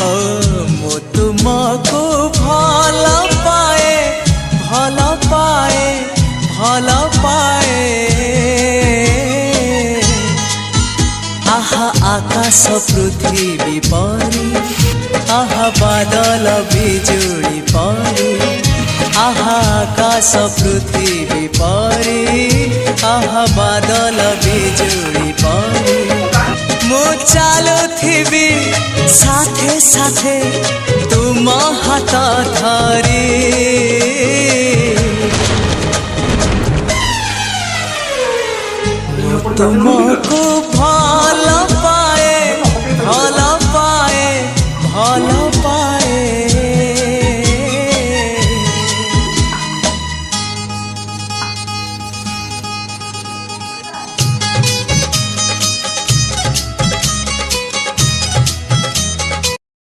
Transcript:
ओ मु तुमको भल पाए भल पाए भल पाए आहा आकाश पृथ्वी परी आहा बादल बिजुली परी आहा आकाश पृथ्वी परी आहा बादल बिजुली परी मु चालुथिबी साथे साथे तुम हाथ धरी तुमको भल पाए भल पाए भल